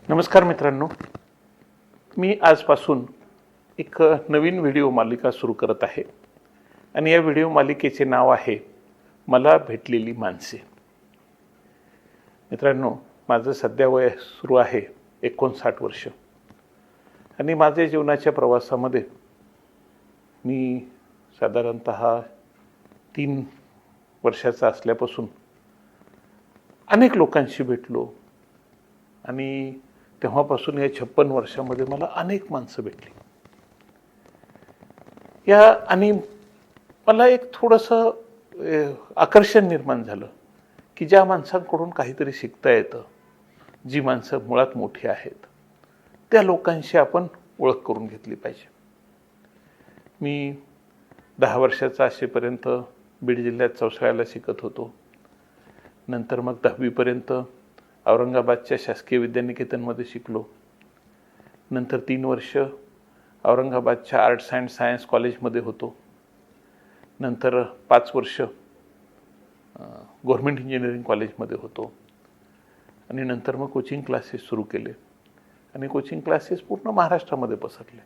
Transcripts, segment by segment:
नमस्कार मित्रांनो, मी आजपासून एक नवीन व्हिडिओ मालिका सुरू करत आहे आणि या व्हिडिओ मालिकेचे नाव आहे मला भेटलेली माणसे. मित्रांनो, माझं सध्या वय सुरू आहे 59 वर्ष आणि माझ्या जीवनाच्या प्रवासामध्ये मी साधारणतः 3 वर्षाचा असल्यापासून अनेक लोकांशी भेटलो आणि तेव्हापासून या 56 वर्षामध्ये मला अनेक माणसं भेटली. आणि मला एक थोडंसं आकर्षण निर्माण झालं की ज्या माणसांकडून काहीतरी शिकता येतं, जी माणसं मुळात मोठी आहेत, त्या लोकांशी आपण ओळख करून घेतली पाहिजे. मी 10 वर्षाचा असेपर्यंत बीड जिल्ह्यात चौसाळ्याला शिकत होतो. नंतर मग 10वीपर्यंत औरंगाबादच्या शासकीय विद्यानिकेतनमध्ये शिकलो. नंतर 3 वर्ष औरंगाबादच्या आर्ट्स अँड सायन्स कॉलेजमध्ये होतो. नंतर 5 वर्ष गव्हर्मेंट इंजिनिअरिंग कॉलेजमध्ये होतो आणि नंतर मग कोचिंग क्लासेस सुरू केले आणि कोचिंग क्लासेस पूर्ण महाराष्ट्रामध्ये पसरले.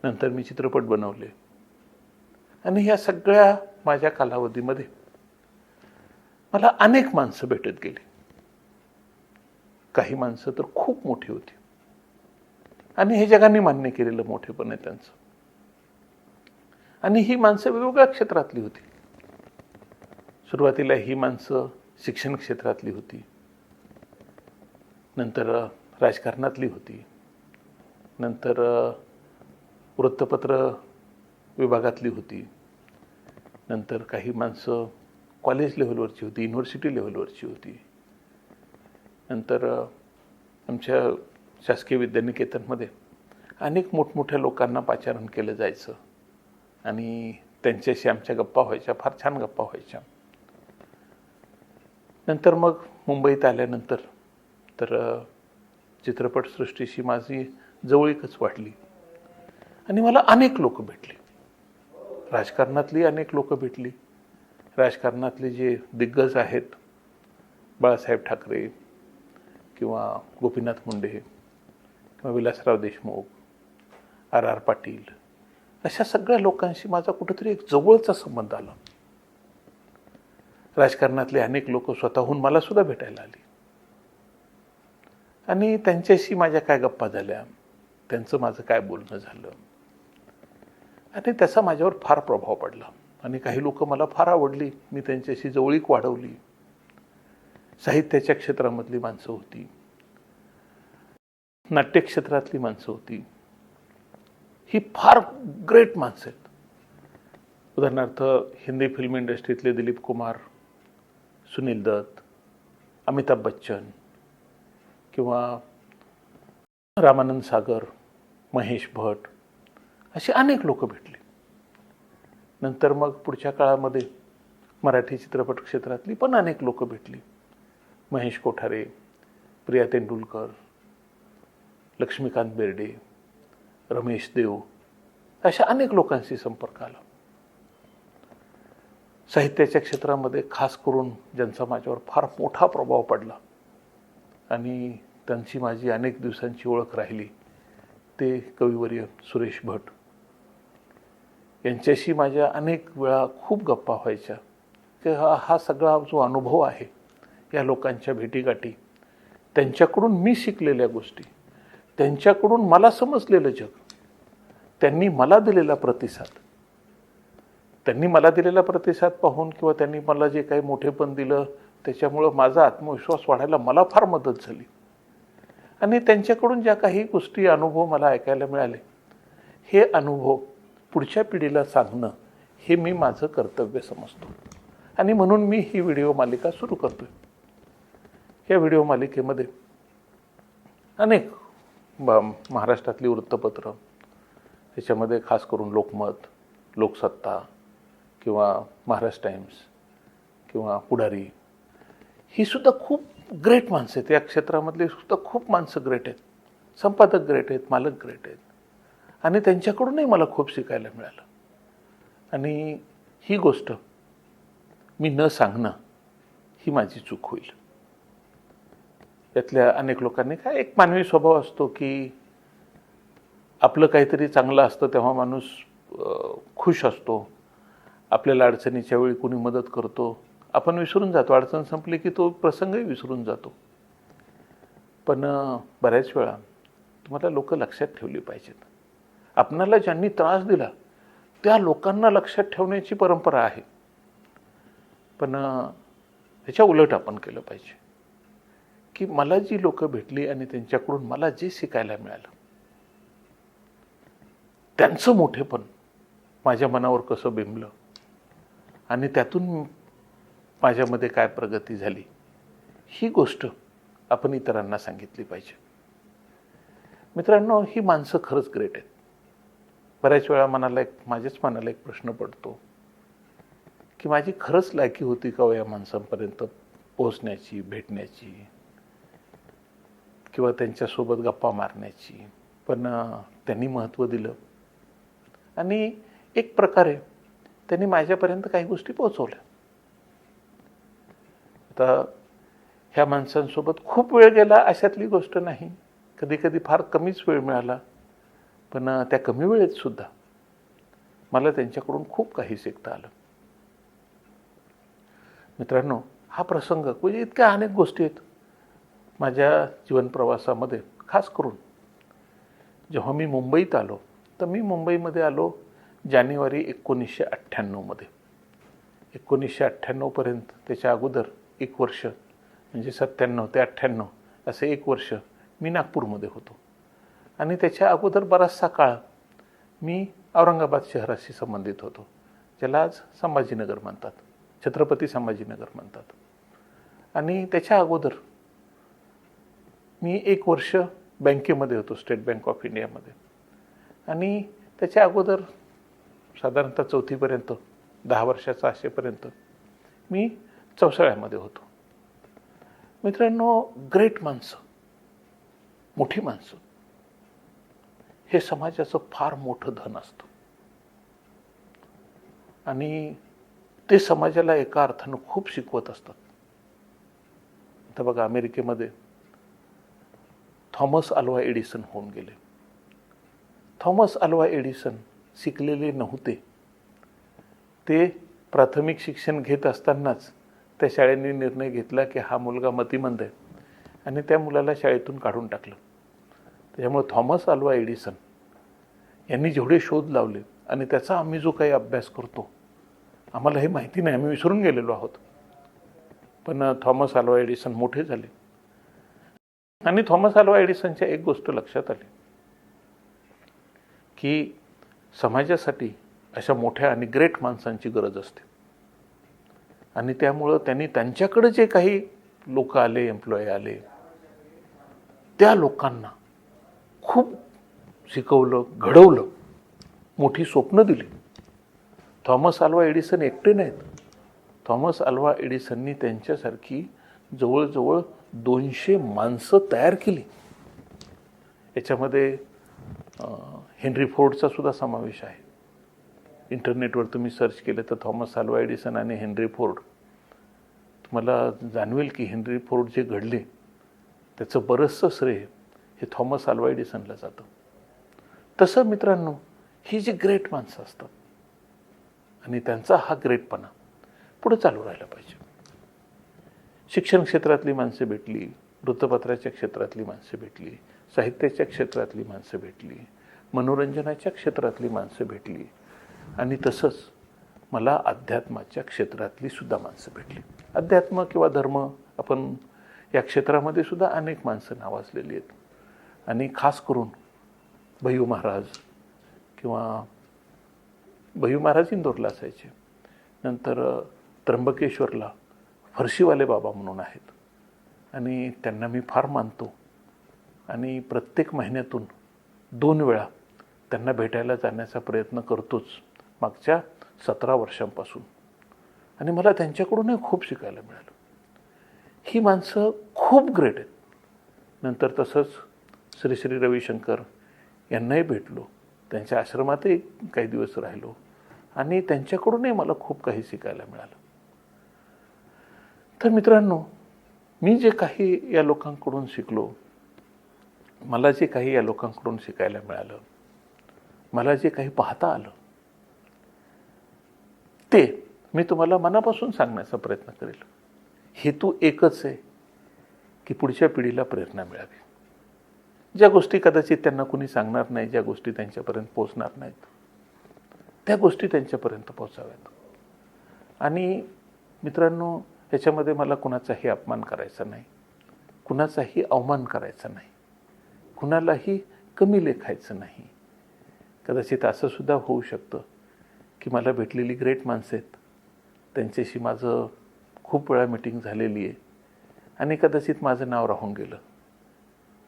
नंतर मी चित्रपट बनवले आणि ह्या सगळ्या माझ्या कालावधीमध्ये मला अनेक माणसं भेटत गेली. काही माणसं तर खूप मोठी होती आणि हे जगाने मान्य केलेलं मोठेपण आहे त्यांचं. आणि ही माणसं वेगवेगळ्या क्षेत्रातली होती. सुरुवातीला ही माणसं शिक्षण क्षेत्रातली होती, नंतर राजकारणातली होती, नंतर वृत्तपत्र विभागातली होती, नंतर काही माणसं कॉलेज लेव्हलवरची होती, युनिव्हर्सिटी लेव्हलवरची होती. नंतर आमच्या शासकीय विद्यानिकेतनमध्ये अनेक मोठमोठ्या लोकांना पाचारण केलं जायचं आणि त्यांच्याशी आमच्या गप्पा व्हायच्या, फार छान गप्पा व्हायच्या. नंतर मग मुंबईत आल्यानंतर तर चित्रपटसृष्टीशी माझी जवळीकच वाढली आणि मला अनेक लोक भेटली. राजकारणातली अनेक लोक भेटली. राजकारणातले जे दिग्गज आहेत, बाळासाहेब ठाकरे किंवा गोपीनाथ मुंडे किंवा विलासराव देशमुख, आर पाटील, अशा सगळ्या लोकांशी माझा कुठेतरी एक जवळचा संबंध आला. राजकारणातले अनेक लोक स्वतःहून मला सुद्धा भेटायला आली आणि त्यांच्याशी माझ्या काय गप्पा झाल्या, त्यांचं माझं काय बोलणं झालं आणि त्याचा माझ्यावर फार प्रभाव पडला आणि काही लोक मला फार आवडली. मी त्यांच्याशी जवळीक वाढवली. साहित्याच्या क्षेत्रामधली माणसं होती, नाट्य क्षेत्रातली माणसं होती. ही फार ग्रेट माणसं आहेत. उदाहरणार्थ हिंदी फिल्म इंडस्ट्रीतले दिलीप कुमार, सुनील दत्त, अमिताभ बच्चन किंवा रामानंद सागर, महेश भट, अशी अनेक लोक भेटली. नंतर मग पुढच्या काळामध्ये मराठी चित्रपट क्षेत्रातली पण अनेक लोक भेटली. महेश कोठारे, प्रिया तेंडुलकर, लक्ष्मीकांत बेर्डे, रमेश देव, अशा अनेक लोकांशी संपर्क आला. साहित्याच्या क्षेत्रामध्ये खास करून ज्यांचा माझ्यावर फार मोठा प्रभाव पडला आणि त्यांची माझी अनेक दिवसांची ओळख राहिली, ते कविवर्य सुरेश भट. यांच्याशी माझ्या अनेक वेळा खूप गप्पा व्हायच्या की हा सगळा जो अनुभव आहे, या लोकांच्या भेटीगाठी, त्यांच्याकडून मी शिकलेल्या गोष्टी, त्यांच्याकडून मला समजलेलं जग, त्यांनी मला दिलेला प्रतिसाद पाहून किंवा त्यांनी मला जे काही मोठेपण दिलं, त्याच्यामुळं माझा आत्मविश्वास वाढायला मला फार मदत झाली. आणि त्यांच्याकडून ज्या काही गोष्टी, अनुभव मला ऐकायला मिळाले, हे अनुभव पुढच्या पिढीला सांगणं हे मी माझं कर्तव्य समजतो आणि म्हणून मी ही व्हिडिओ मालिका सुरू करतोय. या व्हिडिओ मालिकेमध्ये अनेक महाराष्ट्रातली वृत्तपत्र, त्याच्यामध्ये खास करून लोकमत, लोकसत्ता किंवा महाराष्ट्र टाइम्स किंवा पुढारी, ही सुद्धा खूप ग्रेट माणसं आहेत. या क्षेत्रामधली सुद्धा खूप माणसं ग्रेट आहेत, संपादक ग्रेट आहेत, मालक ग्रेट आहेत आणि त्यांच्याकडूनही मला खूप शिकायला मिळालं. आणि ही गोष्ट मी न सांगणं ही माझी चूक होईल. यातल्या अनेक लोकांनी काय एक मानवी स्वभाव असतो की आपलं काहीतरी चांगलं असतं तेव्हा माणूस खुश असतो. आपल्याला अडचणीच्या वेळी कोणी मदत करतो, आपण विसरून जातो. अडचण संपली की तो प्रसंगही विसरून जातो. पण बऱ्याच वेळा तुम्हाला लोक लक्षात ठेवली पाहिजेत. आपणाला ज्यांनी त्रास दिला त्या लोकांना लक्षात ठेवण्याची परंपरा आहे, पण ह्याच्या उलट आपण केलं पाहिजे की मला जी लोक भेटली आणि त्यांच्याकडून मला जे शिकायला मिळालं, त्यांचं मोठेपण माझ्या मनावर कसं बिंबलं आणि त्यातून माझ्यामध्ये काय प्रगती झाली, ही गोष्ट आपण इतरांना सांगितली पाहिजे. मित्रांनो, ही माणसं खरंच ग्रेट आहेत. बऱ्याच वेळा माझ्याच मनाला एक प्रश्न पडतो की माझी खरंच लायकी होती का या माणसांपर्यंत पोहोचण्याची, भेटण्याची किंवा त्यांच्यासोबत गप्पा मारण्याची. पण त्यांनी महत्त्व दिलं आणि एक प्रकारे त्यांनी माझ्यापर्यंत काही गोष्टी पोहोचवल्या. आता ह्या माणसांसोबत खूप वेळ गेला अशातली गोष्ट नाही, कधी कधी फार कमीच वेळ मिळाला, पण त्या कमी वेळेत सुद्धा मला त्यांच्याकडून खूप काही शिकता आलं. मित्रांनो, हा प्रसंग म्हणजे इतक्या अनेक गोष्टी आहेत माझ्या जीवन प्रवासामध्ये. खास करून जेव्हा मी मुंबईत आलो, तर मी मुंबईमध्ये आलो जानेवारी 1998 मध्ये. 1998 पर्यंत, त्याच्या अगोदर एक वर्ष म्हणजे 97 ते 98 असे एक वर्ष मी नागपूरमध्ये होतो. आणि त्याच्या अगोदर बराचसा काळ मी औरंगाबाद शहराशी संबंधित होतो, ज्याला आज संभाजीनगर म्हणतात, छत्रपती संभाजीनगर म्हणतात. आणि त्याच्या अगोदर मी एक वर्ष बँकेमध्ये होतो, स्टेट बँक ऑफ इंडियामध्ये. आणि त्याच्या अगोदर साधारणतः 4थी पर्यंत, 10 वर्षाचा असेपर्यंत मी चौसाळ्यामध्ये होतो. मित्रांनो, ग्रेट माणसं, मोठी माणसं हे समाजाचं फार मोठं धन असतं आणि ते समाजाला एका अर्थानं खूप शिकवत असतात. आता बघा, अमेरिकेमध्ये थॉमस अल्वा एडिसन होऊन गेले. थॉमस अल्वा एडिसन शिकलेले नव्हते. ते प्राथमिक शिक्षण घेत असतानाच त्या शाळेने निर्णय घेतला की हा मुलगा मतिमंद आहे आणि त्या मुलाला शाळेतून काढून टाकलं. त्याच्यामुळे थॉमस अल्वा एडिसन यांनी जेवढे शोध लावले आणि त्याचा आम्ही जो काही अभ्यास करतो, आम्हाला हे माहिती नाही, आम्ही विसरून गेलेलो आहोत. पण थॉमस अल्वा एडिसन मोठे झाले आणि थॉमस अल्वा एडिसनच्या एक गोष्ट लक्षात आली की समाजासाठी अशा मोठ्या आणि ग्रेट माणसांची गरज असते. आणि त्यामुळं त्यांनी त्यांच्याकडे जे काही लोक आले, एम्प्लॉई आले, त्या लोकांना खूप शिकवलं, घडवलं, मोठी स्वप्न दिली. थॉमस अल्वा एडिसन एकटे नाहीत. थॉमस अल्वा एडिसननी त्यांच्यासारखी जवळजवळ 200 माणसं तयार केली. याच्यामध्ये हेनरी फोर्डचा सुद्धा समावेश आहे. इंटरनेटवर तुम्ही सर्च केलं तर थॉमस अल्वा एडिसन आणि हेनरी फोर्ड, तुम्हाला जाणवेल की हेनरी फोर्ड जे घडले त्याचं बरंचसं श्रेय हे थॉमस अल्वा एडिसनला जातं. तसं मित्रांनो, ही जी ग्रेट माणसं असतात आणि त्यांचा हा ग्रेटपणा पुढे चालू राहिला पाहिजे. शिक्षण क्षेत्रातली माणसं भेटली, वृत्तपत्राच्या क्षेत्रातली माणसं भेटली, साहित्याच्या क्षेत्रातली माणसं भेटली, मनोरंजनाच्या क्षेत्रातली माणसं भेटली आणि तसंच मला अध्यात्माच्या क्षेत्रातली सुद्धा माणसं भेटली. अध्यात्म किंवा धर्म, आपण या क्षेत्रामध्ये सुद्धा अनेक माणसं नावाजलेली आहेत. आणि खास करून भय्यू महाराज किंवा भय्यू महाराज इंदोरला असायचे. नंतर त्र्यंबकेश्वरला फरशीवाले बाबा म्हणून आहेत आणि त्यांना मी फार मानतो आणि प्रत्येक महिन्यातून 2 वेळा त्यांना भेटायला जाण्याचा प्रयत्न करतोच मागच्या 17 वर्षांपासून. आणि मला त्यांच्याकडूनही खूप शिकायला मिळालं. ही माणसं खूप ग्रेट आहेत. नंतर तसंच श्री श्री रविशंकर यांनाही भेटलो, त्यांच्या आश्रमातही काही दिवस राहिलो आणि त्यांच्याकडूनही मला खूप काही शिकायला मिळालं. तर मित्रांनो, मी जे काही या लोकांकडून शिकलो, मला जे काही या लोकांकडून शिकायला मिळालं, मला जे काही पाहता आलं, ते मी तुम्हाला मनापासून सांगण्याचा प्रयत्न करेल. हेतू एकच आहे की पुढच्या पिढीला प्रेरणा मिळावी. ज्या गोष्टी कदाचित त्यांना कुणी सांगणार नाही, ज्या गोष्टी त्यांच्यापर्यंत पोहोचणार नाहीत, त्या गोष्टी त्यांच्यापर्यंत पोहोचाव्यात. आणि मित्रांनो, याच्यामध्ये मला कुणाचाही अपमान करायचा नाही, कुणाचाही अवमान करायचा नाही, कुणालाही कमी लेखायचं नाही. कदाचित असं सुद्धा होऊ शकतं की मला भेटलेली ग्रेट माणसं आहेत, त्यांच्याशी माझं खूप वेळा मीटिंग झालेली आहे आणि कदाचित माझं नाव राहून गेलं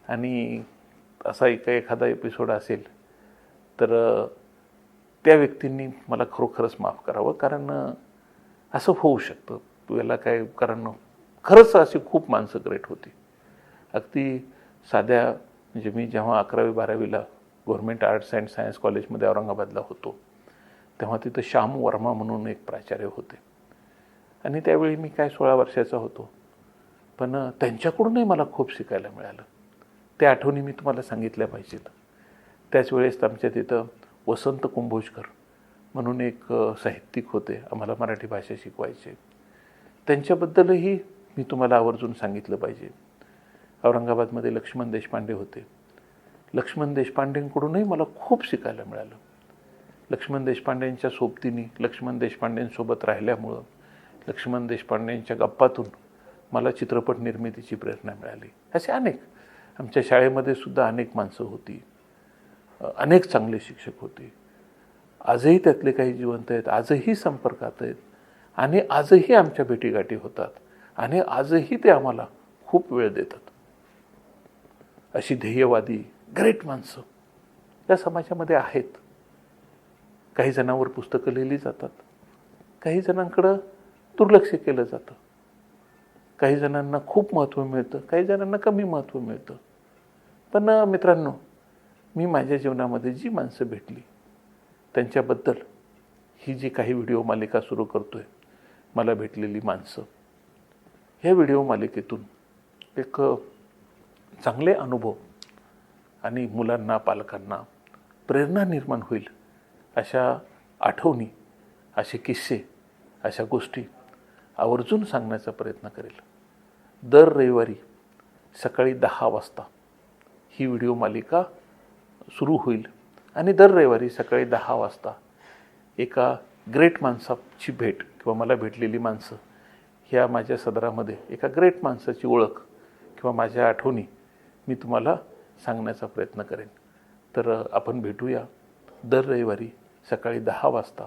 आणि असा एखादा एपिसोड असेल तर त्या व्यक्तींनी मला खरोखरच माफ करावं. कारण असं होऊ शकतं. याला काय, कारण खरंच अशी खूप माणसं ग्रेट होती. अगदी साध्या, म्हणजे मी जेव्हा 11वी-12वीला गव्हर्नमेंट आर्ट्स अँड सायन्स कॉलेजमध्ये औरंगाबादला होतो, तेव्हा तिथं श्याम वर्मा म्हणून एक प्राचार्य होते आणि त्यावेळी मी काय 16 वर्षाचा होतो. पण त्यांच्याकडूनही मला खूप शिकायला मिळालं. त्या आठवणी मी तुम्हाला सांगितल्या पाहिजेत. त्याच वेळेस आमच्या तिथं वसंत कुंभोजकर म्हणून एक साहित्यिक होते, आम्हाला मराठी भाषा शिकवायचे. त्यांच्याबद्दलही मी तुम्हाला आवर्जून सांगितलं पाहिजे. औरंगाबादमध्ये लक्ष्मण देशपांडे होते. लक्ष्मण देशपांडेंकडूनही मला खूप शिकायला मिळालं. लक्ष्मण देशपांडेंच्या सोबतीने, लक्ष्मण देशपांडेंसोबत राहिल्यामुळं, लक्ष्मण देशपांडेंच्या गप्पातून मला चित्रपट निर्मितीची प्रेरणा मिळाली. असे अनेक, आमच्या शाळेमध्ये सुद्धा अनेक माणसं होती, अनेक चांगले शिक्षक होते. आजही त्यातले काही जिवंत आहेत, आजही संपर्कात आहेत आणि आजही आमच्या भेटीगाठी होतात आणि आजही ते आम्हाला खूप वेळ देतात. अशी ध्येयवादी ग्रेट माणसं या समाजामध्ये आहेत. काही जणांवर पुस्तकं लिहिली जातात, काही जणांकडं दुर्लक्ष केलं जातं, काही जणांना खूप महत्त्व मिळतं, काही जणांना कमी महत्त्व मिळतं. पण मित्रांनो, मी माझ्या जीवनामध्ये जी माणसं भेटली त्यांच्याबद्दल ही जी काही व्हिडिओ मालिका सुरू करतोय, मला भेटलेली माणसं, ह्या व्हिडिओ मालिकेतून एक चांगले अनुभव आणि मुलांना, पालकांना प्रेरणा निर्माण होईल अशा आठवणी, असे किस्से, अशा गोष्टी आवर्जून सांगण्याचा प्रयत्न करेल. दर रविवारी सकाळी 10 वाजता ही व्हिडिओ मालिका सुरू होईल आणि दर रविवारी सकाळी 10 वाजता एका ग्रेट माणसाची भेट किंवा मला भेटलेली माणसं, ह्या माझ्या सदरामध्ये एका ग्रेट माणसाची ओळख किंवा माझ्या आठवणी मी तुम्हाला सांगण्याचा प्रयत्न करेन. तर आपण भेटूया दर रविवारी सकाळी 10 वाजता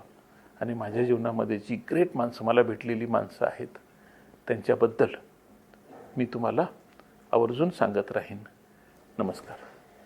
आणि माझ्या जीवनामध्ये जी ग्रेट माणसं, मला भेटलेली माणसं आहेत, त्यांच्याबद्दल मी तुम्हाला आवर्जून सांगत राहीन. नमस्कार.